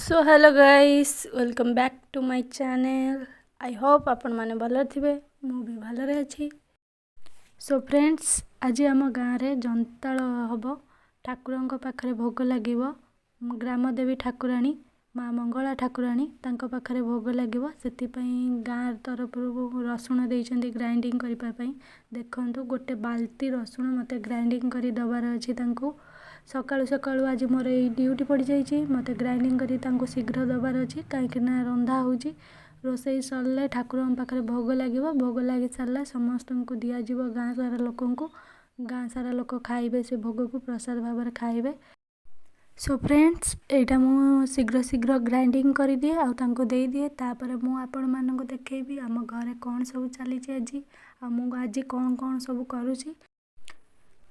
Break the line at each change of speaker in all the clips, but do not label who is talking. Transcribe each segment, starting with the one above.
So hello guys welcome back to my channel. I hope आपण माने भल थिबे मु भी भलरे अछि। सो फ्रेंड्स आज आम गाँव रे जंताल हबो ठाकुरंक पाखरे भोग लागिवो। ग्राम देवी ठाकुराणी माँ मंगला ठाकुराणी तांको पाखरे भोग लागिवो। सेति पई गाँ तरफ रसुण देइचंदी ग्राइंडिंग करिपा पई। देखंतु गोटे बाल्टी रसुण मते ग्राइंडिंग करि दबार अछि तांको। सकाळु सकाळु आज मोर ए ड्यूटी पड़ जाइए मत ग्राइंडिंग करी तांको शीघ्र दबार अच्छी कहीं रंधा होची। रोसई सरले ठाकुर पाखे भोग लगे। भोग लगी सारा समस्त को दिज्व गाँ सारा लोक को। गाँ सारा लोक खाइबे से भोग को प्रसाद भाव में खाइबे। सो फ्रेंड्स एटा मु शीघ्र शीघ्र ग्राइंडिंग कर दिए आउ दे दिए। तापर मु आपण मानक देखैबी आम घरे कौन सब चली आज आज कौन कौन सब करुँची।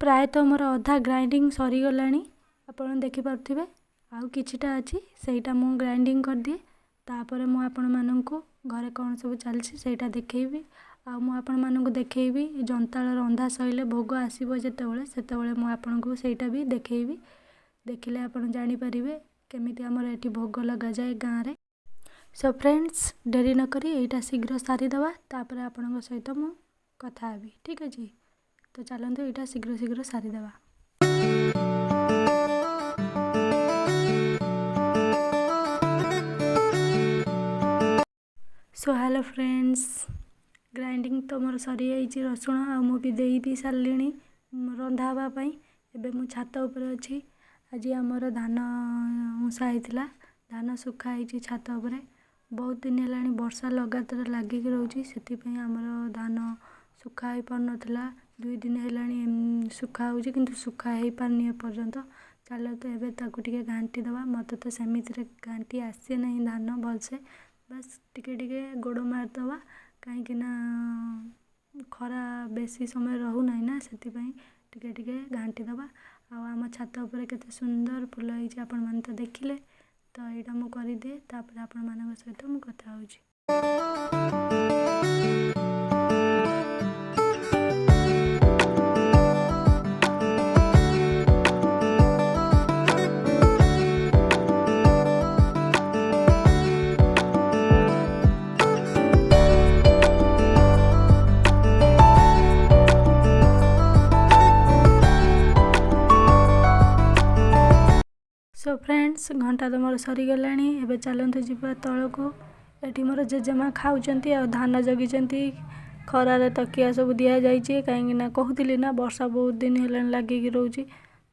प्रायतः मोर अधा ग्राइंडिंग सरीगलानी आपण देखिपे आउ किछिटा अच्छी सेटा मु ग्राइंडिंग कर दिए। तापर मु आपण मानक घरे कौन सब चलछि सेटा देखैबी आउ मु आपण मानक देखैबी जंताल रंधा सइले भोग आसीबो जेतेबेले सेतेबेले मु आपनको सेटा भी देखैबी। देखिले आपण जानि परिबे केमिति हमर एठी भोग लगा जाए गाँ रे। सो फ्रेंड्स डेरी न करी एटा शीघ्र सारी दवा तापर आपणक सहित मु कथा हेबी ठीक अछि। तो चलते यहाँ शीघ्र शीघ्र सारीदेवा। सो हेलो फ्रेंड्स ग्राइंडिंग तो मोर सरी जाइए रसुण आ मु भी दे भी सारे रंधा हाँपाई। एबे मु छात उपर अच्छी। आज आमर धान उषा होता धान सुखाई छात उपरे। बहुत दिन है वर्षा लगातार लगिक रोचे से आमर धान सुखा हो पार नाला। 2 दिन है सुखा हो कि सुखा हो पारनी एपर्यंत। चलो तो एबे ताकू टिके घांटी दवा। मत तो सेमिति घांटी आसे ना धान भलसे बस टिके टिके गोड़ मारदवा कहीं खरा बेसी समय रहू ना से टिके टिके घांटी दवा। आम छात उपर केते सुंदर फूल होइछि आपण माने तो देखिले। तो यहाँ मु कर दिए तापर आपण मानक सहित मु कथा होछि। सो फ्रेंड्स घंटा तो मोर सरीगला। एबे चलते जीवा तल को। एटी मोर जेजेमा खाऊचंती आ धान जगिचंती। खरारे तकिया सब दिया जाइए कहीं कहूली ना वर्षा बहुत दिन है लगिक रोचे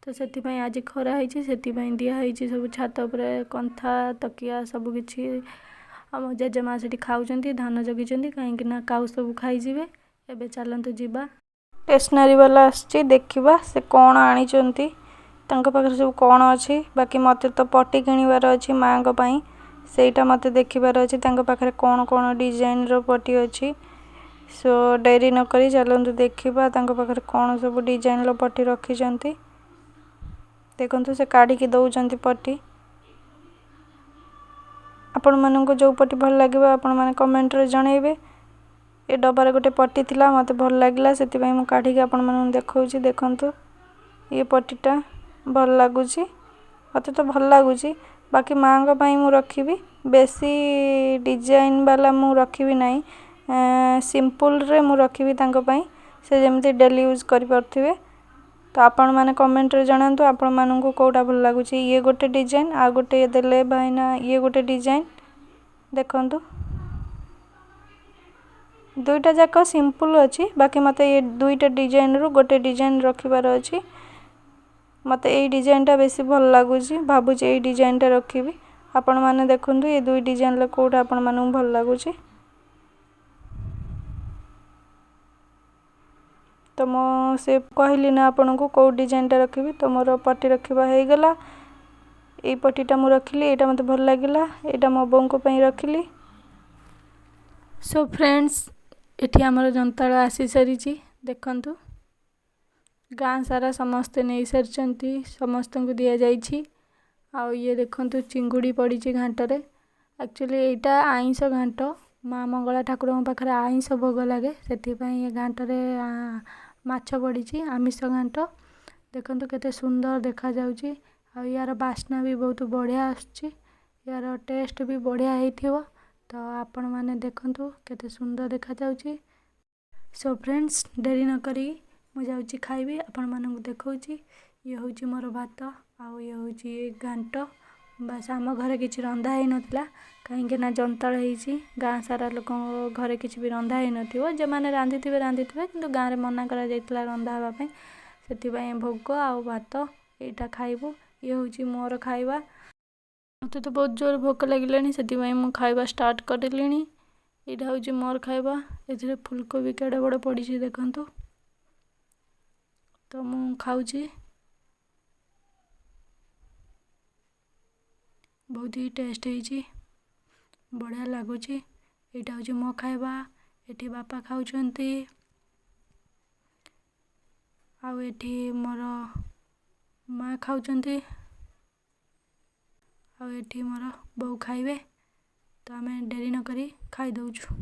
तो से आज खरा होती से दिखाई सब छात उपर कंथा तकिया सब किछि। आम जेजेमा से खाऊचंती धान जगिचंती कहीं काउ सब खाईजिबे। एबे चलते जीवा स्टेशनरी वाला आछि देखिबा से कौन आनिचंती तांको पाखरे सब कौन अच्छी। बाकी मत तो पट्टी किणवार अच्छी माँ को पाई सेटा मत देखिबार अच्छी तांको पाखरे कौन कौन डिजाइन रो पट्टी अच्छी। सो डेरी न करी चलते देखिबा तांको पाखरे कौन सब डिजाइन रो पट्टी रखिचंती। देखंतु से काढ़ी दउचंती पट्टी। आपण माननको जो पट्टी भल लागिबो आपण माने कमेंट रे जणैबे। ए डबारे गोटे पट्टी थिला मते भल लागिला सेति पई मु काढ़ी के आपण मानन देखौची। देखंतु ये पट्टीटा भल लगुची मत तो भल लगुची। बाकी माँ को पाई मु रखी बेसी डिजाइन वाला मु रखी नहीं सिंपल रे मु रखी तांको पाई से जेमती डेली यूज करि परथिबे। तो आपण माने कमेंट रे जणांतु आपण माननको कोटा भल लगुची। ये गोटे डिजाइन आ गोटे देले भाईना ये गोटे डिजाइन देखंतु दुईटा जाक सिंपल अच्छी। बाकी मते ये दुईटा डिजाइन रो गोटे डिजाइन रखिबार अच्छी। मत यही डिजाइन टा बेसी भल लगुच भावुची यही डिजाइन टा रखी। आपण माने देखंतु ये दुई डिजाइन ले कोटा आपण मानू भल लगुच। तो मो से कहली ना आपण को कौ डिजाइन टा रखी। तो मोर पट्टी रखिबा हे गला। ए पट्टीटा मु रखिली एटा मते भल लागिला एटा मो बोंको पई रखिली। सो फ्रेंड्स एठी हमर जंताळ आसी सरीची देखंतु गाँ सारा समस्ते नहीं सारी समस्त को दि जाइए। आउ ये देखंतु चिंगुड़ी पड़ी घाटरे। एक्चुअली एटा आइंस घाट माँ मंगला ठाकुर पाखे आइंस भोग लगे से घाटरे माछ पड़ी आमिष घाट। देखंतु केते सुंदर देखा जाउची। आ यार बास्ना भी बहुत बढ़िया आसुची। यार टेस्ट भी बढ़िया ହେଇଥିବ। तो आपण मैंने देखंतु केते सुंदर देखा जाउची। सो फ्रेंड्स डेरी न करी मु जाउची खाइबी आपण मानकु देखौची। ये होची मोर भात आउ ये होची घांट। बस आम घरे किछि रंधा हे नथला कहीं ना जंताल ହେଇची। गाँ सारा लोक घरे किछि भी रंधा हे नथिवो जे माने रांधिथिबे किंतु गाँ रे मना करा जायतला रंधा हवा पई। सेति पई भोग आउ भात एटा खाइबु। ये होची मोर खाइबा। मते तो बहुत जोर भोक लागिलानी सेति पई मु खाइबा स्टार्ट करलिनी। एटा होची मोर खाइबा। एथिरे फुलकोबी केडे बड़ पड़ीची देखंतु। तो मु खाउची। बहुत ही टेस्ट ହେଇची बढ़िया लागुची। एटा होची मो खाइबा। एठी बापा खाउचंती आउ एठी मोर माँ खाउचंती आउ एठी मोर बौ खाइबे। तो आमे डेरी न करी खाइ दउछु।